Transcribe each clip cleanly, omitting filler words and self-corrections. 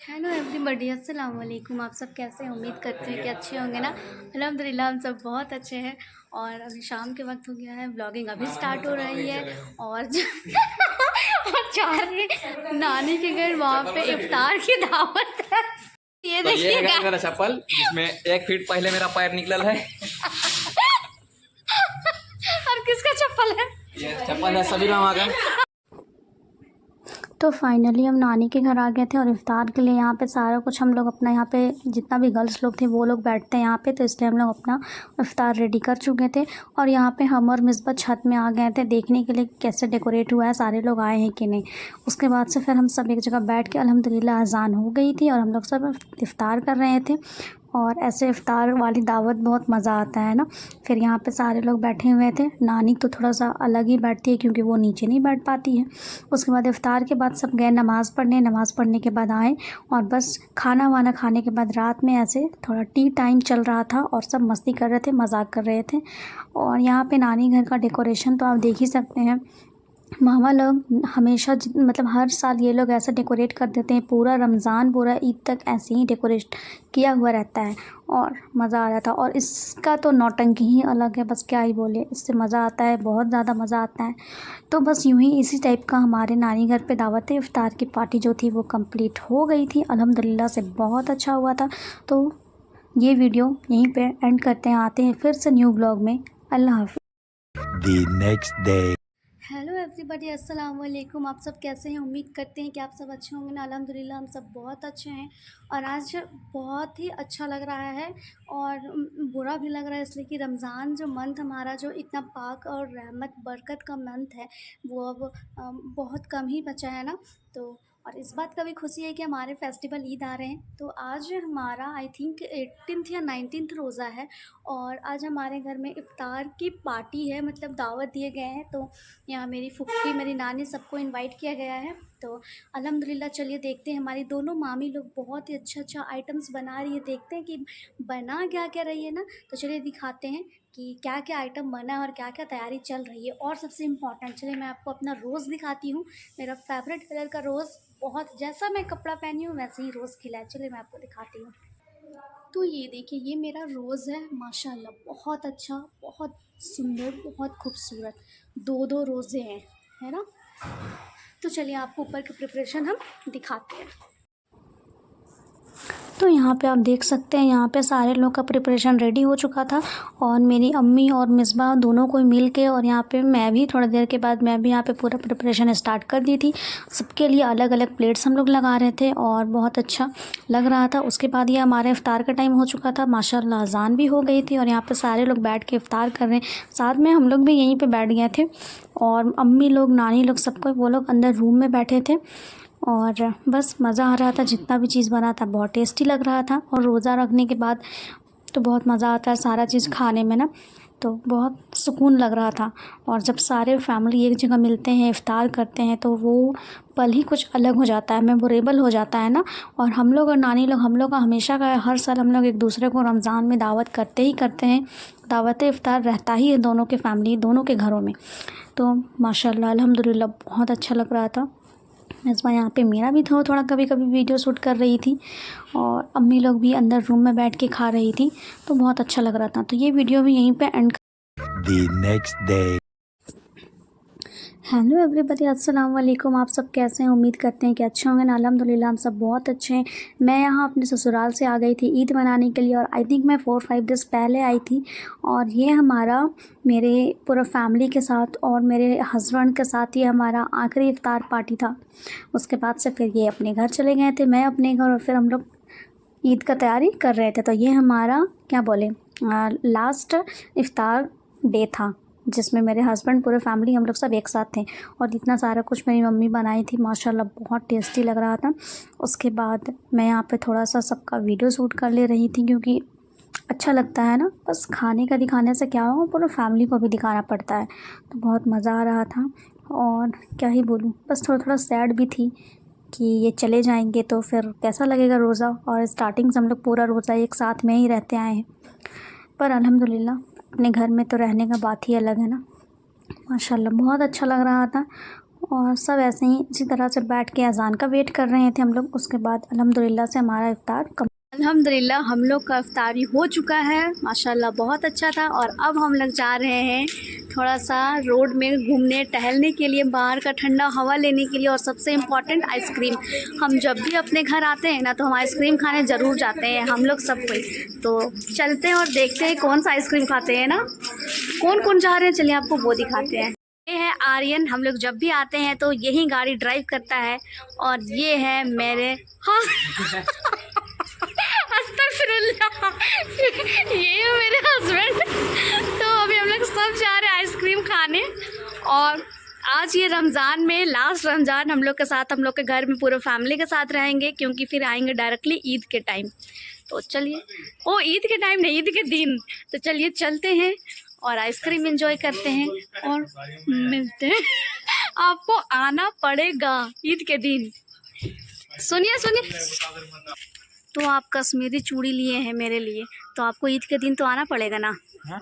Hello everybody, अस्सलाम वालेकुम। आप सब कैसे हैं? उम्मीद करते हैं कि अच्छे होंगे ना। अल्हम्दुलिल्लाह हम सब बहुत अच्छे हैं। और अभी शाम के वक्त हो गया है, व्लॉगिंग अभी स्टार्ट हो रही है। और और जा रहे हैं नानी के घर, वहाँ पे इफ्तार की दावत है। ये तो ये देखिएगा है मेरा चप्पल जिसमें 1 फीट पहले मेरा पैर निकल है। और किसका चप्पल है? ये चप्पल है सबीर मामा का। तो फाइनली हम नानी के घर आ गए थे और इफ़्तार के लिए यहाँ पे सारा कुछ हम लोग अपना, यहाँ पे जितना भी गर्ल्स लोग थे वो लोग बैठते हैं यहाँ पे, तो इसलिए हम लोग अपना इफ़्तार रेडी कर चुके थे। और यहाँ पे हम और मिसबा छत में आ गए थे देखने के लिए कैसे डेकोरेट हुआ है, सारे लोग आए हैं कि नहीं। उसके बाद से फिर हम सब एक जगह बैठ के अल्हम्दुलिल्लाह अज़ान हो गई थी और हम लोग सब इफ़्तार कर रहे थे। और ऐसे इफ़्तार वाली दावत बहुत मज़ा आता है ना। फिर यहाँ पे सारे लोग बैठे हुए थे। नानी तो थोड़ा सा अलग ही बैठती है क्योंकि वो नीचे नहीं बैठ पाती है। उसके बाद इफ़्तार के बाद सब गए नमाज़ पढ़ने। नमाज़ पढ़ने के बाद आए और बस खाना वाना खाने के बाद रात में ऐसे थोड़ा टी टाइम चल रहा था और सब मस्ती कर रहे थे, मजाक कर रहे थे। और यहाँ पे नानी घर का डेकोरेशन तो आप देख ही सकते हैं। मामा लोग हमेशा मतलब हर साल ये लोग ऐसा डेकोरेट कर देते हैं, पूरा रमज़ान पूरा ईद तक ऐसे ही डेकोरेट किया हुआ रहता है और मज़ा आ जाता है। और इसका तो नौटंकी ही अलग है, बस क्या ही बोले, इससे मज़ा आता है, बहुत ज़्यादा मज़ा आता है। तो बस यूँ ही इसी टाइप का हमारे नानी घर पे दावत इफ़्तार की पार्टी जो थी वो कंप्लीट हो गई थी। अल्हम्दुलिल्लाह से बहुत अच्छा हुआ था। तो ये वीडियो यहीं पे एंड करते हैं, आते हैं फिर से न्यू ब्लॉग में। अल्लाह हाफ़िज़। The next day. Hello everybody, अस्सलाम वालेकुम। आप सब कैसे हैं? उम्मीद करते हैं कि आप सब अच्छे होंगे ना। अल्हम्दुलिल्लाह हम सब बहुत अच्छे हैं। और आज बहुत ही अच्छा लग रहा है और बुरा भी लग रहा है, इसलिए कि रमज़ान जो मंथ हमारा जो इतना पाक और रहमत बरकत का मंथ है वो अब बहुत कम ही बचा है ना। तो और इस बात का भी खुशी है कि हमारे फेस्टिवल ईद आ रहे हैं। तो आज हमारा आई थिंक 18th या 19th रोज़ा है और आज हमारे घर में इफ़्तार की पार्टी है, मतलब दावत दिए गए हैं। तो यहाँ मेरी फुफ्फी, मेरी नानी, सबको इनवाइट किया गया है। तो अल्हम्दुलिल्लाह चलिए देखते हैं। हमारी दोनों मामी लोग बहुत ही अच्छा आइटम्स बना रही है, देखते हैं कि बना क्या क्या रही है ना। तो चलिए दिखाते हैं कि क्या क्या आइटम बना है और क्या क्या तैयारी चल रही है। और सबसे इम्पॉर्टेंट, चलिए मैं आपको अपना रोज़ दिखाती हूँ। मेरा फेवरेट कलर का रोज़, बहुत जैसा मैं कपड़ा पहनी हूँ वैसे ही रोज़ खिला है। चलिए मैं आपको दिखाती हूँ। तो ये देखिए, ये मेरा रोज़ है, माशाल्लाह बहुत अच्छा, बहुत सुंदर, बहुत खूबसूरत। दो दो रोज़े हैं, है ना। तो चलिए आपको ऊपर की प्रिपरेशन हम दिखाते हैं। तो यहाँ पे आप देख सकते हैं, यहाँ पे सारे लोग का प्रिपरेशन रेडी हो चुका था और मेरी अम्मी और मिसबा दोनों को मिल के, और यहाँ पे मैं भी थोड़ी देर के बाद मैं भी यहाँ पे पूरा प्रिपरेशन स्टार्ट कर दी थी। सबके लिए अलग अलग प्लेट्स हम लोग लगा रहे थे और बहुत अच्छा लग रहा था। उसके बाद ये हमारे इफ़्तार का टाइम हो चुका था, माशाल्लाह अज़ान भी हो गई थी और यहाँ पर सारे लोग बैठ के इफ़्तार कर रहे हैं। साथ में हम लोग भी यहीं पर बैठ गए थे और अम्मी लोग, नानी लोग, सबको, वो लोग अंदर रूम में बैठे थे और बस मज़ा आ रहा था। जितना भी चीज़ बना था बहुत टेस्टी लग रहा था और रोज़ा रखने के बाद तो बहुत मज़ा आता है सारा चीज़ खाने में ना, तो बहुत सुकून लग रहा था। और जब सारे फैमिली एक जगह मिलते हैं, इफ़्तार करते हैं, तो वो पल ही कुछ अलग हो जाता है, मेमोरेबल हो जाता है ना। और हम लोग और नानी लोग, हम लोग का हमेशा का, हर साल हम लोग एक दूसरे को रमज़ान में दावत करते ही करते हैं। दावत इफ़्तार रहता ही है दोनों के फैमिली, दोनों के घरों में। तो माशाल्लाह अल्हम्दुलिल्लाह बहुत अच्छा लग रहा था। इस बार यहाँ पे मेरा भी थोड़ा कभी कभी वीडियो शूट कर रही थी और अम्मी लोग भी अंदर रूम में बैठ के खा रही थी, तो बहुत अच्छा लग रहा था। तो ये वीडियो भी यहीं पे and. The next day. Hello everybody, अस्सलाम वालेकुम। आप सब कैसे हैं? उम्मीद करते हैं कि अच्छे होंगे ना। अल्हम्दुलिल्लाह हम सब बहुत अच्छे हैं। मैं यहाँ अपने ससुराल से आ गई थी ईद मनाने के लिए और आई थिंक मैं 4-5 डेज़ पहले आई थी। और ये हमारा, मेरे पूरा फैमिली के साथ और मेरे हस्बैंड के साथ ये हमारा आखिरी इफ़्तार पार्टी था। उसके बाद से फिर ये अपने घर चले गए थे, मैं अपने घर, और फिर हम लोग ईद का तैयारी कर रहे थे। तो ये हमारा क्या बोले, लास्ट इफ़्तार डे था जिसमें मेरे हस्बैंड, पूरे फैमिली, हम लोग सब एक साथ थे। और इतना सारा कुछ मेरी मम्मी बनाई थी, माशाल्लाह बहुत टेस्टी लग रहा था। उसके बाद मैं यहाँ पे थोड़ा सा सबका वीडियो शूट कर ले रही थी क्योंकि अच्छा लगता है ना, बस खाने का दिखाने से क्या हो, पूरा फैमिली को भी दिखाना पड़ता है। तो बहुत मज़ा आ रहा था और क्या ही बोलूँ, बस थोड़ा थोड़ा सैड भी थी कि ये चले जाएंगे तो फिर कैसा लगेगा रोज़ा। और स्टार्टिंग से हम लोग पूरा रोज़ा एक साथ में ही रहते आए हैं, पर अल्हम्दुलिल्लाह अपने घर में तो रहने का बात ही अलग है ना। माशाल्लाह बहुत अच्छा लग रहा था और सब ऐसे ही इसी तरह से बैठ के अज़ान का वेट कर रहे थे हम लोग। उसके बाद अल्हम्दुलिल्लाह से हमारा इफ्तार अल्हम्दुलिल्लाह हम लोग का इफ्तारी हो चुका है, माशाल्लाह बहुत अच्छा था। और अब हम लोग जा रहे हैं थोड़ा सा रोड में घूमने टहलने के लिए, बाहर का ठंडा हवा लेने के लिए, और सबसे इम्पॉर्टेंट आइसक्रीम। हम जब भी अपने घर आते हैं ना तो हम आइसक्रीम खाने ज़रूर जाते हैं, हम लोग सब कोई। तो चलते हैं और देखते हैं कौन सा आइसक्रीम खाते हैं ना, कौन कौन जा रहे हैं, चलिए आपको वो दिखाते हैं। ये है आर्यन, हम लोग जब भी आते हैं तो यही गाड़ी ड्राइव करता है। और ये है मेरे हाँ अस्तगफिरुल्लाह, ये है मेरे हस्बैंड। तो अभी हम लोग सब जा रहे हैं आइसक्रीम खाने। और आज ये रमज़ान में लास्ट रमज़ान हम लोग के साथ, हम लोग के घर में पूरे फैमिली के साथ रहेंगे, क्योंकि फिर आएंगे डायरेक्टली ईद के टाइम। तो चलिए, ओ ईद के टाइम नहीं, ईद के दिन। तो चलिए चलते हैं और आइसक्रीम एंजॉय करते हैं और मिलते हैं। आपको आना पड़ेगा ईद के दिन। सुनिए सुनिए, तो आप कश्मीरी चूड़ी लिए हैं मेरे लिए, तो आपको ईद के दिन तो आना पड़ेगा ना। हाँ?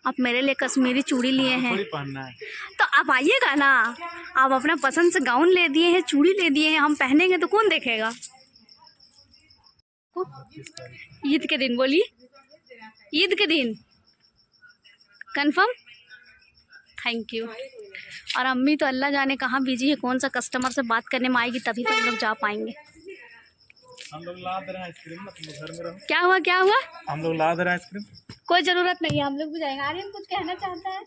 आप मेरे लिए कश्मीरी चूड़ी लिए हैं थोड़ी पहनना है। तो आप आइएगा ना। आप अपना पसंद से गाउन ले दिए हैं, चूड़ी ले दिए हैं, हम पहनेंगे तो कौन देखेगा। ईद के दिन बोलिए, ईद के दिन कंफर्म। Thank you. और अम्मी तो अल्लाह जाने कहाँ बिजी है, कौन सा कस्टमर से बात करने में आएगी, तभी तो हम लोग जा पाएंगे। हम लोग ला दे रहे हैं आइसक्रीम ना, तुम लोग घर में रहो। क्या हुआ क्या हुआ? हम लोग ला दे रहे हैं आइसक्रीम। कोई ज़रूरत नहीं है, हम लोग भी जाएंगे। आर्यन कुछ कहना चाहता है?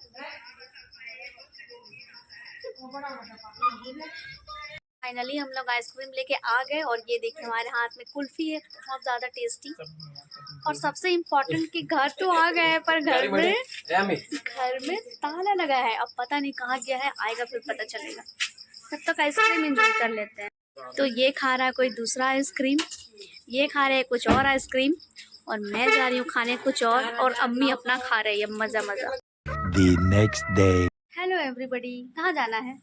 फाइनली हम लोग आइसक्रीम लेके आ गए और ये देखिए हमारे हाथ में कुल्फ़ी है, बहुत ज़्यादा टेस्टी। और सबसे इम्पोर्टेंट कि घर तो आ गए हैं, पर घर में ताला लगा है। अब पता नहीं कहाँ गया है, आएगा फिर पता चलेगा। तब तक आइसक्रीम एंजॉय कर लेते हैं। तो ये खा रहा है कोई दूसरा आइसक्रीम, ये खा रहे हैं कुछ और आइसक्रीम, और मैं जा रही हूँ खाने कुछ और अम्मी अपना खा रही है मज़ा मज़ा। The next day. Hello everybody, कहाँ जाना है?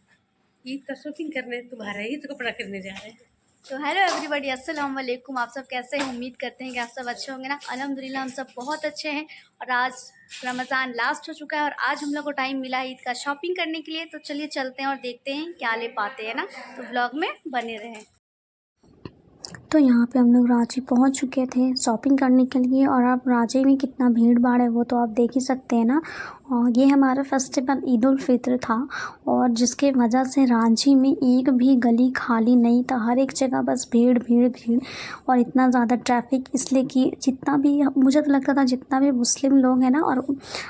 ईद का शॉपिंग करने, तुम्हारा ईद कपड़ा करने जा रहे हैं। तो हेलो एवरीबॉडी, अस्सलाम वालेकुम। आप सब कैसे हैं? उम्मीद करते हैं कि आप सब अच्छे होंगे ना। अल्हम्दुलिल्लाह हम सब बहुत अच्छे हैं। और आज रमज़ान लास्ट हो चुका है और आज हम लोग को टाइम मिला है ईद का शॉपिंग करने के लिए। तो चलिए चलते हैं और देखते हैं क्या ले पाते हैं ना। तो व्लॉग में बने रहें। तो यहाँ पे हम लोग रांची पहुँच चुके थे शॉपिंग करने के लिए। और अब रांची में कितना भीड़ भाड़ है वो तो आप देख ही सकते हैं ना। और ये हमारा फेस्टिवल ईद उल फित्र था, और जिसके वजह से रांची में एक भी गली खाली नहीं था, हर एक जगह बस भीड़ भीड़ भीड़। और इतना ज़्यादा ट्रैफिक इसलिए कि जितना भी, मुझे तो लगता था जितना भी मुस्लिम लोग हैं ना, और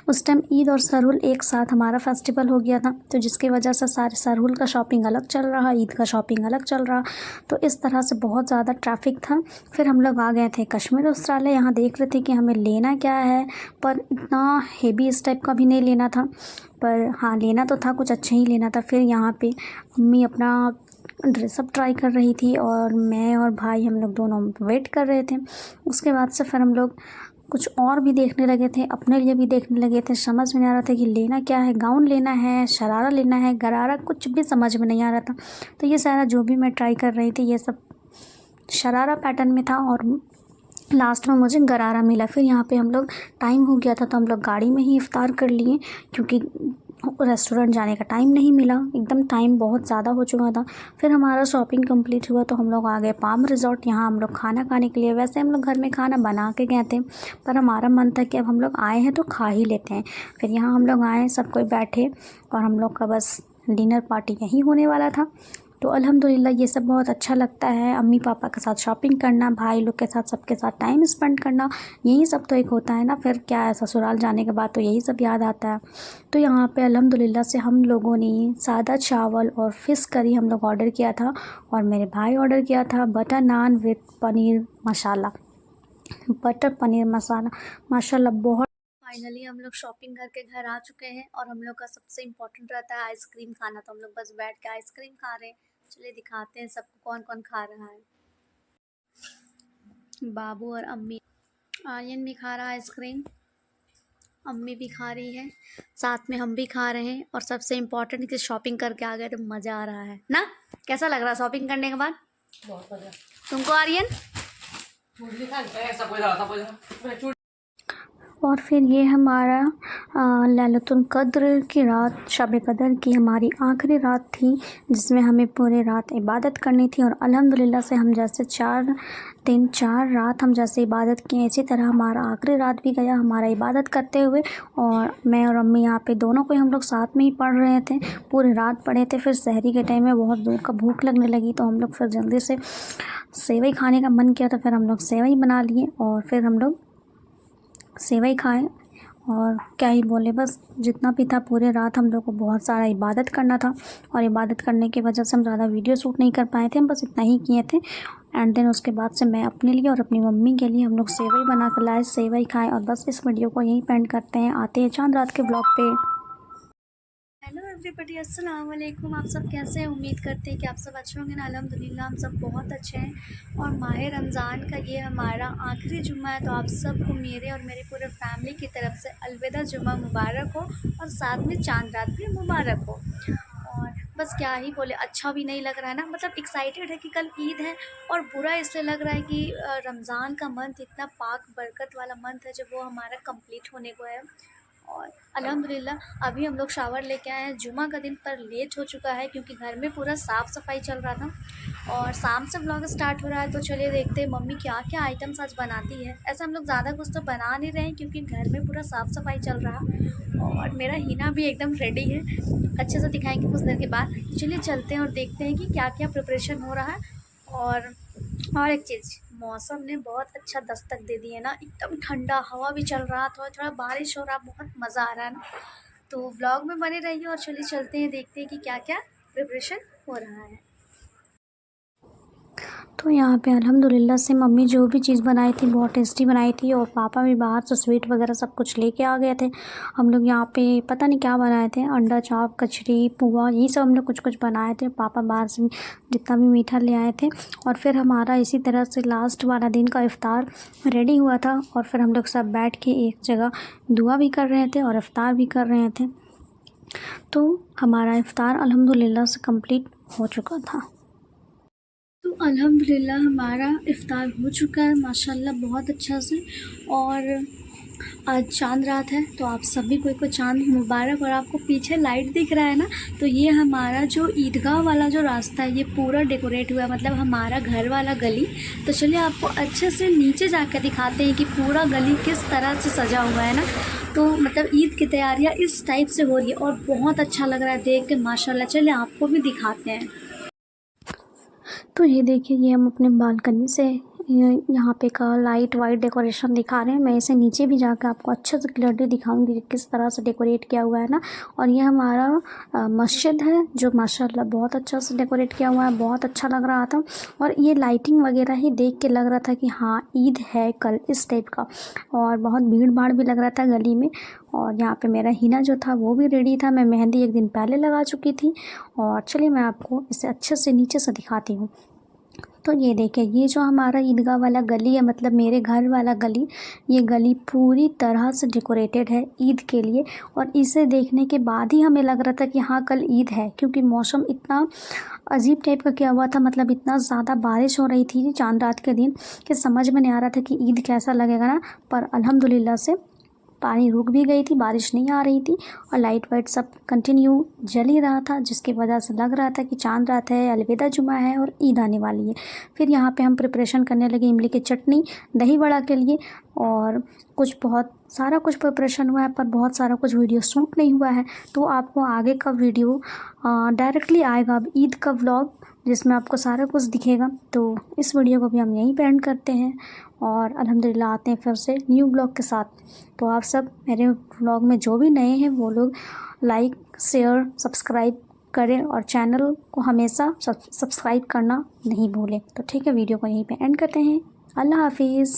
उस टाइम ईद और सरहुल एक साथ हमारा फेस्टिवल हो गया था, तो जिसकी वजह से सारे सरहुल का शॉपिंग अलग चल रहा, ईद का शॉपिंग अलग चल रहा। तो इस तरह से बहुत ज़्यादा ट्रैफिक था। फिर हम लोग आ गए थे कश्मीर वस्त्रालय। यहाँ देख रहे थे कि हमें लेना क्या है, पर इतना हेवी इस टाइप का भी नहीं लेना था, पर हाँ लेना तो था, कुछ अच्छा ही लेना था। फिर यहाँ पे मम्मी अपना ड्रेसअप ट्राई कर रही थी और मैं और भाई हम लोग दोनों वेट कर रहे थे। उसके बाद से फिर हम लोग कुछ और भी देखने लगे थे, अपने लिए भी देखने लगे थे। समझ में नहीं आ रहा था कि लेना क्या है, गाउन लेना है, शरारा लेना है, गरारा, कुछ भी समझ में नहीं आ रहा था। तो ये सारा जो भी मैं ट्राई कर रही थी ये सब शरारा पैटर्न में था, और लास्ट में मुझे गरारा मिला। फिर यहाँ पे हम लोग, टाइम हो गया था तो हम लोग गाड़ी में ही इफ्तार कर लिए, क्योंकि रेस्टोरेंट जाने का टाइम नहीं मिला, एकदम टाइम बहुत ज़्यादा हो चुका था। फिर हमारा शॉपिंग कंप्लीट हुआ तो हम लोग आ गए पाम रिजॉर्ट। यहाँ हम लोग खाना खाने के लिए, वैसे हम लोग घर में खाना बना के गए थे, पर हमारा मन था कि अब हम लोग आए हैं तो खा ही लेते हैं। फिर यहाँ हम लोग आए, सब कोई बैठे, और हम लोग का बस डिनर पार्टी यहीं होने वाला था। तो अल्हम्दुलिल्लाह ये सब बहुत अच्छा लगता है, अम्मी पापा के साथ शॉपिंग करना, भाई लोग के साथ, सबके साथ टाइम स्पेंड करना, यही सब तो एक होता है ना। फिर क्या है, ससुराल जाने के बाद तो यही सब याद आता है। तो यहाँ पे अल्हम्दुलिल्लाह से हम लोगों ने सादा चावल और फ़िश करी हम लोग ऑर्डर किया था, और मेरे भाई ऑर्डर किया था butter naan with paneer masala, butter paneer masala, माशाल्लाह बहुत। फाइनली हम लोग शॉपिंग करके घर आ चुके हैं, और हम लोग का सबसे इम्पोर्टेंट रहता है आइसक्रीम खाना। तो हम लोग बस बैठ के आइसक्रीम खा रहे हैं। चलिए दिखाते हैं सबको कौन कौन खा रहा है। बाबू और अम्मी, आर्यन भी खा रहा है आइसक्रीम, अम्मी भी खा रही है, साथ में हम भी खा रहे हैं। और सबसे इम्पोर्टेंट कि शॉपिंग करके आ गए तो मज़ा आ रहा है ना। कैसा लग रहा है शॉपिंग करने के बाद बहुत बढ़िया। तुमको आर्यन? और फिर ये हमारा लैलतुल कद्र की रात, शब कद्र की हमारी आखिरी रात थी, जिसमें हमें पूरे रात इबादत करनी थी। और अल्हम्दुलिल्लाह से हम जैसे 4 दिन 4 रात हम जैसे इबादत किए, इसी तरह हमारा आखिरी रात भी गया हमारा इबादत करते हुए। और मैं और अम्मी यहाँ पे दोनों को हम लोग साथ में ही पढ़ रहे थे, पूरी रात पढ़े थे। फिर सहरी के टाइम में बहुत दूर का भूख लगने लगी, तो हम लोग फिर जल्दी से सेवई खाने का मन किया, तो फिर हम लोग सेवई बना लिए और फिर हम लोग सेवई खाएं। और क्या ही बोले, बस जितना भी था पूरे रात हम लोग को बहुत सारा इबादत करना था, और इबादत करने की वजह से हम ज़्यादा वीडियो शूट नहीं कर पाए थे, हम बस इतना ही किए थे। एंड देन उसके बाद से मैं अपने लिए और अपनी मम्मी के लिए हम लोग सेवई बना कर लाए, सेवई खाएं। और बस इस वीडियो को यहीं पेंड करते हैं, आते हैं चांद रात के ब्लॉग पे। हेलो एवरीबॉडी, अस्सलाम वालेकुम। आप सब कैसे हैं? उम्मीद करते हैं कि आप सब अच्छे होंगे ना। अल्हम्दुलिल्लाह हम सब बहुत अच्छे हैं। और माह रमज़ान का ये हमारा आखिरी जुम्मा है, तो आप सबको मेरे और मेरी पूरे फैमिली की तरफ से अलविदा जुम्मा मुबारक हो, और साथ में चांद रात भी मुबारक हो। और बस क्या ही बोले, अच्छा भी नहीं लग रहा है ना, मतलब एक्साइटेड है कि कल ईद है, और बुरा इसलिए लग रहा है कि रमज़ान का मंथ इतना पाक बरकत वाला मंथ है, जब वो हमारा कंप्लीट होने को है। और अल्हम्दुलिल्लाह अभी हम लोग शावर लेके आए हैं। जुमा का दिन पर लेट हो चुका है, क्योंकि घर में पूरा साफ़ सफाई चल रहा था, और शाम से व्लॉग स्टार्ट हो रहा है। तो चलिए देखते हैं मम्मी क्या क्या आइटम्स आज बनाती है। ऐसा हम लोग ज़्यादा कुछ तो बना नहीं रहे हैं, क्योंकि घर में पूरा साफ़ सफाई चल रहा। और मेरा हिना भी एकदम रेडी है, अच्छे से दिखाएंगे कुछ देर के बाद। चलिए चलते हैं और देखते हैं कि क्या क्या प्रिपरेशन हो रहा है। और एक चीज़, मौसम ने बहुत अच्छा दस्तक दे दी है ना, एकदम ठंडा हवा भी चल रहा, थोड़ा थोड़ा बारिश हो रहा, बहुत मज़ा आ रहा है ना। तो व्लॉग में बने रहिए, और चलिए चलते हैं देखते हैं कि क्या क्या प्रिपरेशन हो रहा है। तो यहाँ पे अल्हम्दुलिल्लाह से मम्मी जो भी चीज़ बनाई थी बहुत टेस्टी बनाई थी, और पापा भी बाहर से स्वीट वगैरह सब कुछ लेके आ गए थे। हम लोग यहाँ पे पता नहीं क्या बनाए थे, अंडा चाप, कचरी, पुआ, यही सब हम लोग कुछ कुछ बनाए थे। पापा बाहर से जितना भी मीठा ले आए थे। और फिर हमारा इसी तरह से लास्ट वाला दिन का इफ़्तार रेडी हुआ था, और फिर हम लोग सब बैठ के एक जगह दुआ भी कर रहे थे और इफ़्तार भी कर रहे थे। तो हमारा इफ़्तार अल्हम्दुलिल्लाह से कंप्लीट हो चुका था। तो अल्हम्दुलिल्लाह हमारा इफ़्तार हो चुका है माशाल्लाह बहुत अच्छा से। और आज चांद रात है, तो आप सभी को चांद मुबारक। और आपको पीछे लाइट दिख रहा है ना, तो ये हमारा जो ईदगाह वाला जो रास्ता है, ये पूरा डेकोरेट हुआ है, मतलब हमारा घर वाला गली। तो चलिए आपको अच्छे से नीचे जाकर दिखाते हैं कि पूरा गली किस तरह से सजा हुआ है ना। तो मतलब ईद की तैयारियाँ इस टाइप से हो रही है, और बहुत अच्छा लग रहा है देख के माशाल्लाह। चलिए आपको भी दिखाते हैं। तो ये देखिए, ये हम अपने बालकनी से यहाँ पे का लाइट वाइट डेकोरेशन दिखा रहे हैं। मैं इसे नीचे भी जाकर आपको अच्छे से क्लियरली दिखाऊंगी कि किस तरह से डेकोरेट किया हुआ है ना। और ये हमारा मस्जिद है, जो माशाल्लाह बहुत अच्छा से डेकोरेट किया हुआ है, बहुत अच्छा लग रहा था। और ये लाइटिंग वगैरह ही देख के लग रहा था कि हाँ ईद है कल, इस टाइप का। और बहुत भीड़ भाड़ भी लग रहा था गली में। और यहाँ पे मेरा हिना जो था वो भी रेडी था, मैं मेहंदी एक दिन पहले लगा चुकी थी। और चलिए मैं आपको इसे अच्छे से नीचे से दिखाती हूँ। तो ये देखिए, ये जो हमारा ईदगाह वाला गली है, मतलब मेरे घर वाला गली, ये गली पूरी तरह से डेकोरेटेड है ईद के लिए। और इसे देखने के बाद ही हमें लग रहा था कि हाँ कल ईद है, क्योंकि मौसम इतना अजीब टाइप का किया हुआ था, मतलब इतना ज़्यादा बारिश हो रही थी चांद रात के दिन कि समझ में नहीं आ रहा था कि ईद कैसा लगेगा ना। पर अल्हम्दुलिल्लाह से पानी रुक भी गई थी, बारिश नहीं आ रही थी, और लाइट वाइट सब कंटिन्यू जल ही रहा था, जिसकी वजह से लग रहा था कि चांद रात है, अलविदा जुमा है और ईद आने वाली है। फिर यहाँ पे हम प्रिपरेशन करने लगे इमली की चटनी, दही बड़ा के लिए, और कुछ बहुत सारा कुछ प्रिपरेशन हुआ है, पर बहुत सारा कुछ वीडियो शूट नहीं हुआ है। तो आपको आगे का वीडियो डायरेक्टली आएगा, अब ईद का व्लॉग, जिसमें आपको सारा कुछ दिखेगा। तो इस वीडियो को भी हम यहीं पे एंड करते हैं, और अल्हम्दुलिल्लाह आते हैं फिर से न्यू ब्लॉग के साथ। तो आप सब मेरे व्लॉग में जो भी नए हैं वो लोग लाइक, शेयर, सब्सक्राइब करें, और चैनल को हमेशा सब्सक्राइब करना नहीं भूलें। तो ठीक है, वीडियो को यहीं पे एंड करते हैं। अल्लाह हाफिज़।